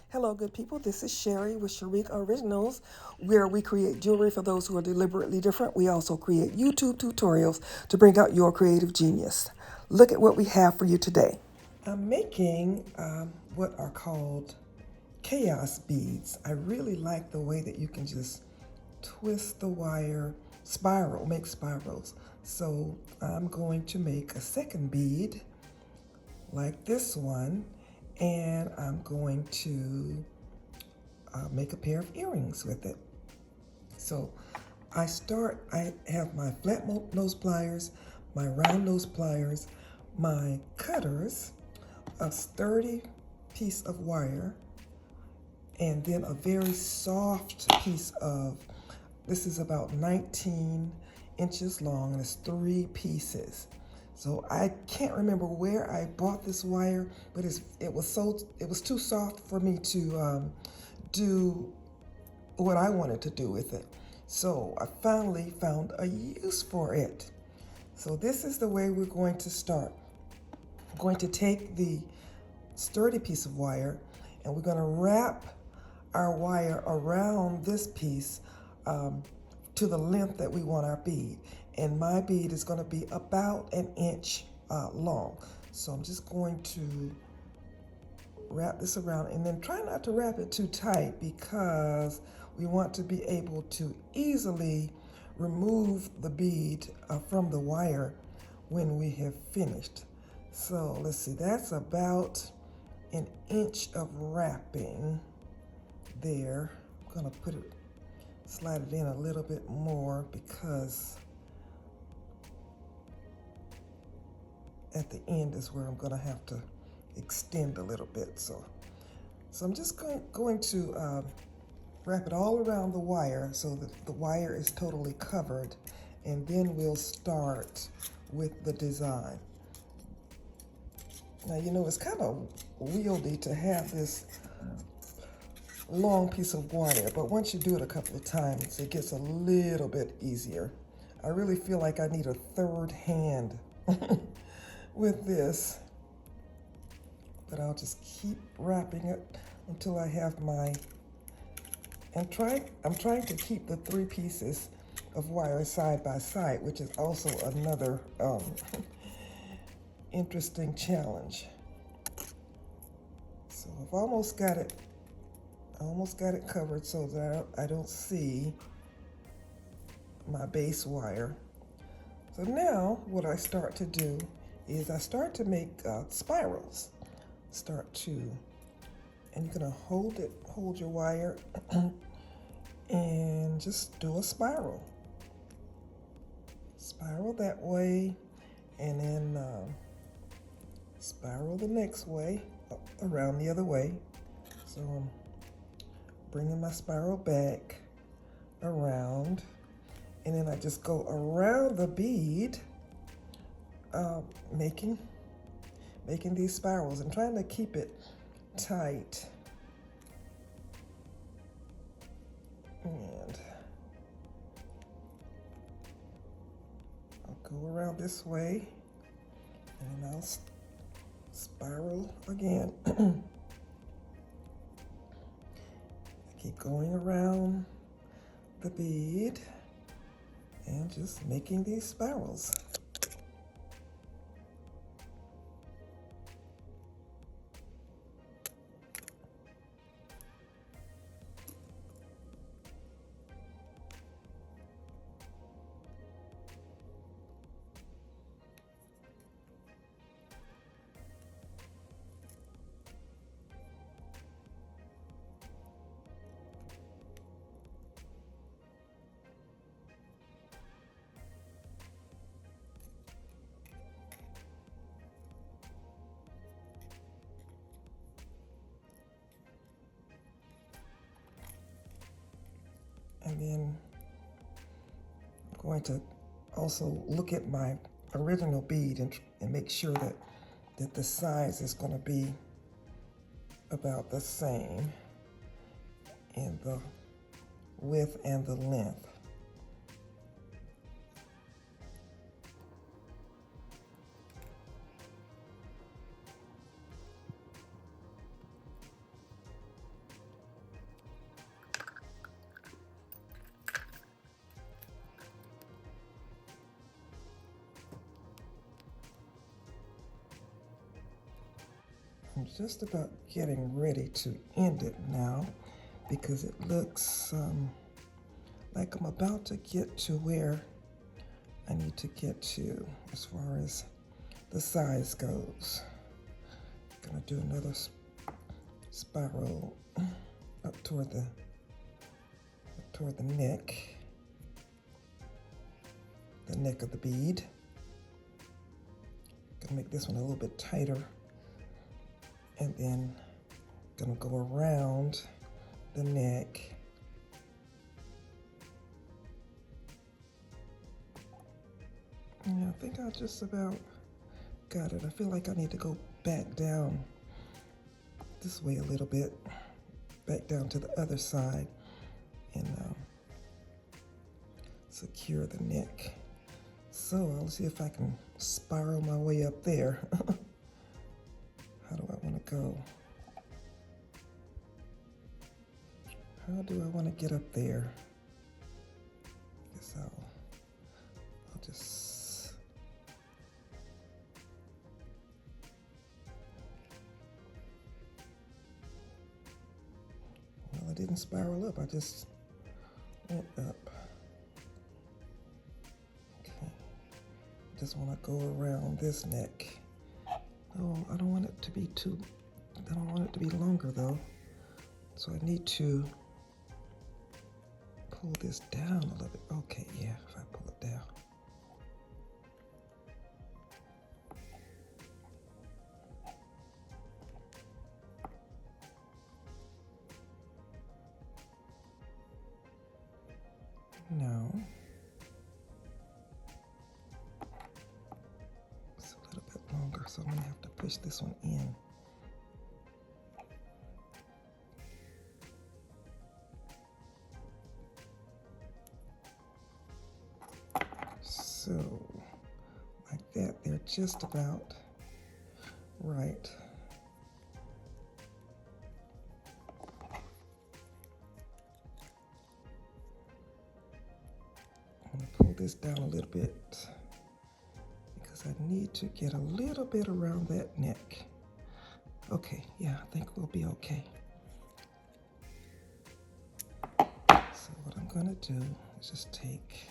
Hello, good people. This is Sherry with Sharik Originals, where we create jewelry for those who are deliberately different. We also create YouTube tutorials to bring out your creative genius. Look at what we have for you today. I'm making what are called chaos beads. I really like the way that you can just twist the wire, make spirals. So I'm going to make a second bead like this one, and I'm going to make a pair of earrings with it. So I have my flat nose pliers, my round nose pliers, my cutters, a sturdy piece of wire, and then a very soft piece of, this is about 19 inches long and it's 3 pieces. So I can't remember where I bought this wire, but it was too soft for me to do what I wanted to do with it. So I finally found a use for it. So this is the way we're going to start. I'm going to take the sturdy piece of wire and we're going to wrap our wire around this piece to the length that we want our bead. And my bead is going to be about an inch long. So I'm just going to wrap this around, and then try not to wrap it too tight because we want to be able to easily remove the bead from the wire when we have finished. So let's see, that's about an inch of wrapping there. I'm gonna slide it in a little bit more because at the end is where I'm gonna have to extend a little bit. So I'm just going to wrap it all around the wire so that the wire is totally covered, and then we'll start with the design. Now, you know, it's kind of wieldy to have this long piece of wire, but once you do it a couple of times, it gets a little bit easier. I really feel like I need a third hand with this, but I'll just keep wrapping it until I have I'm trying to keep the 3 pieces of wire side by side, which is also another interesting challenge. So I've almost got it covered so that I don't see my base wire. So now what I start to do is I start to make spirals. And you're gonna hold your wire and just do a spiral. Spiral that way, and then spiral the next way, around the other way. So I'm bringing my spiral back around, and then I just go around the bead, making these spirals and trying to keep it tight. And I'll go around this way, and then I'll spiral again. Keep going around the bead and just making these spirals. And then I'm going to also look at my original bead and make sure that the size is going to be about the same in the width and the length. I'm just about getting ready to end it now because it looks like I'm about to get to where I need to get to as far as the size goes. Gonna do another spiral up toward the neck of the bead. Gonna make this one a little bit tighter, and then gonna go around the neck. Yeah, I think I just about got it. I feel like I need to go back down this way a little bit, back down to the other side, and secure the neck. So I'll see if I can spiral my way up there. How do I want to go? How do I want to get up there? I guess I'll just... Well, I didn't spiral up, I just went up. Okay, just want to go around this neck. Oh, I don't want it to be I don't want it to be longer though. So I need to pull this down a little bit. Okay, yeah, if I pull it down. No. It's a little bit longer, so I'm gonna have to push this one in. So, like that, they're just about right. I'm gonna pull this down a little bit because I need to get a little bit around that neck. Okay, yeah, I think we'll be okay. So what I'm gonna do is just take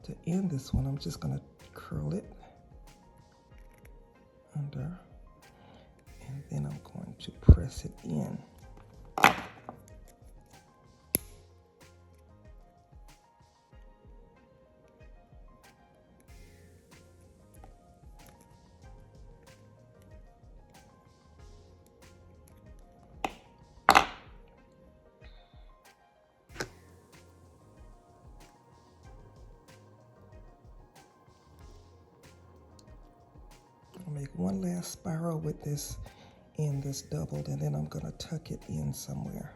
to end this one, I'm just gonna curl it under, and then I'm going to press it in. I'll make one last spiral with this end that's doubled, and then I'm gonna tuck it in somewhere.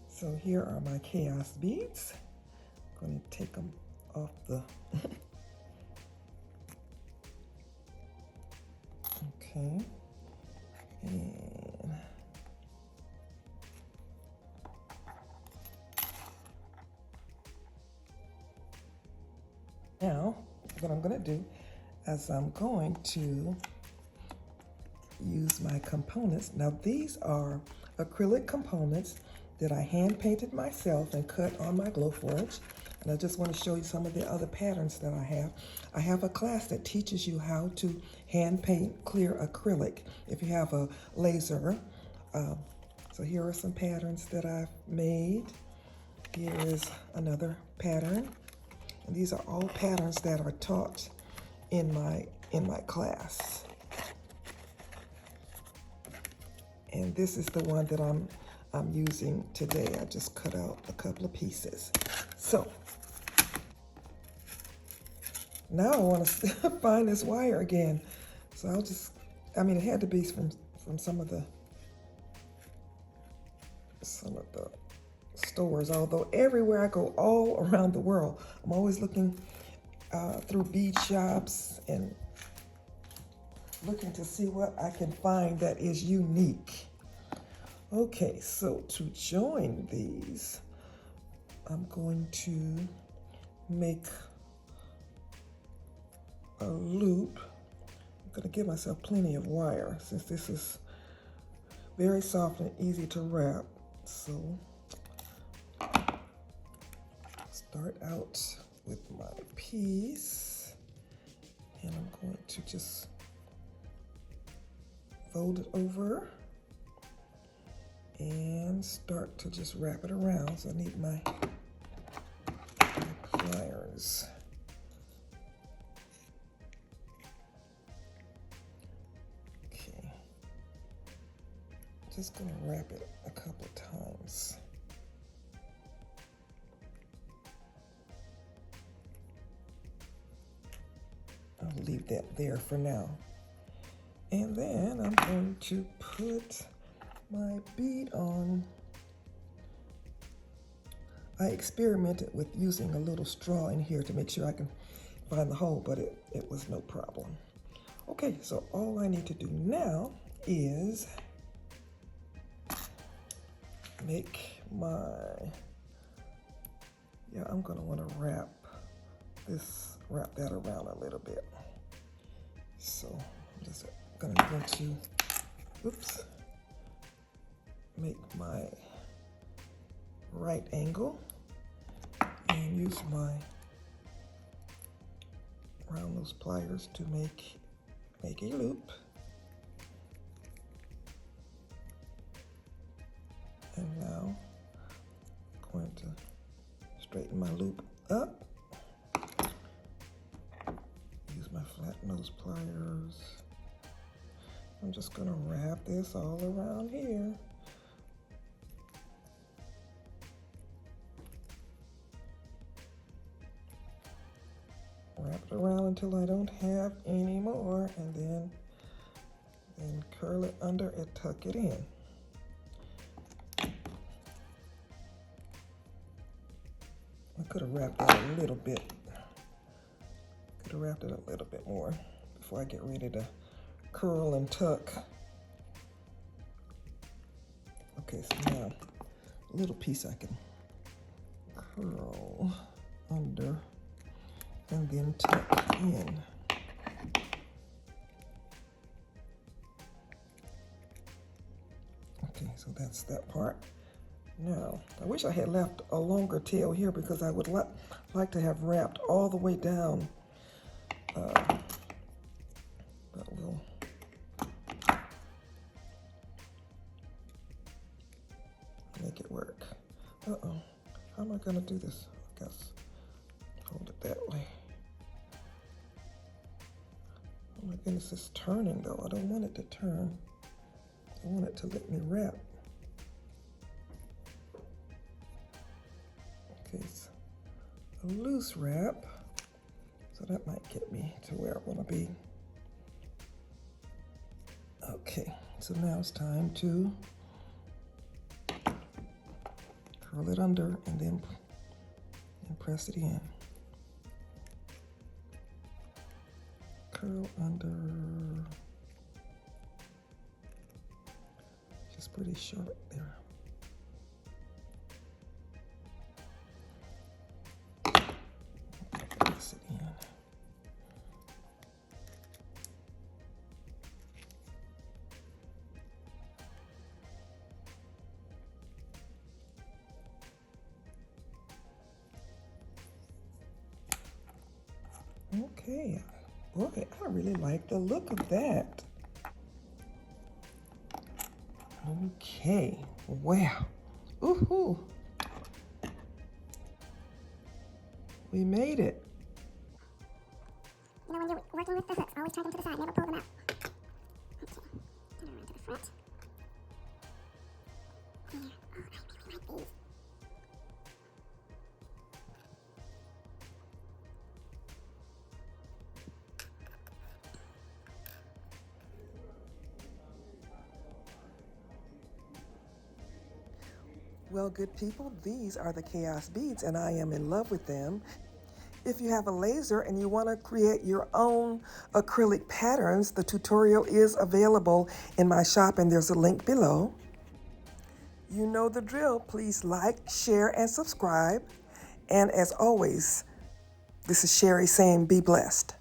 So here are my chaos beads. I'm going to take them off the... Okay. And now what I'm going to do is I'm going to use my components. Now these are acrylic components that I hand painted myself and cut on my Glowforge. And I just want to show you some of the other patterns that I have. I have a class that teaches you how to hand paint clear acrylic if you have a laser. So here are some patterns that I've made. Here is another pattern. And these are all patterns that are taught in my class. And this is the one that I'm using today. I just cut out a couple of pieces. So now I want to find this wire again. So it had to be from some of the stores, although everywhere I go all around the world, I'm always looking through bead shops and looking to see what I can find that is unique. Okay, so to join these, I'm going to make a loop. I'm going to give myself plenty of wire since this is very soft and easy to wrap. So start out with my piece, and I'm going to just fold it over and start to just wrap it around. So I need my pliers. Okay, just gonna wrap it a couple times. I'll leave that there for now. And then I'm going to put my bead on. I experimented with using a little straw in here to make sure I can find the hole, but it was no problem. Okay, so all I need to do now is make I'm gonna wanna wrap that around a little bit. So I'm just gonna go to, make my right angle and use my round nose pliers to make a loop. And now I'm going to straighten my loop up. Use my flat nose pliers. I'm just going to wrap this all around here. Wrap it around until I don't have any more, and then curl it under and tuck it in. I could have wrapped that a little bit. Could have wrapped it a little bit more before I get ready to curl and tuck. Okay, so now a little piece I can curl under and then tuck in. Okay, so that's that part. Now, I wish I had left a longer tail here because I would like to have wrapped all the way down. But we'll make it work. Uh-oh, how am I gonna do this? I guess hold it that way. Oh my goodness, it's turning though. I don't want it to turn. I want it to let me wrap. Okay, it's a loose wrap, so that might get me to where I want to be. Okay, so now it's time to curl it under and then press it in. Curl under, just pretty short there. Press it in. Okay, boy, I really like the look of that. Okay, wow. Ooh-hoo. We made it. You know, when you're working with the hooks, always try them to the side, never pull them out. Okay, turn around to the front. There. Oh, I really like these. Well, good people, these are the chaos beads, and I am in love with them. If you have a laser and you want to create your own acrylic patterns, the tutorial is available in my shop, and there's a link below. You know the drill. Please like, share, and subscribe. And as always, this is Sherry saying be blessed.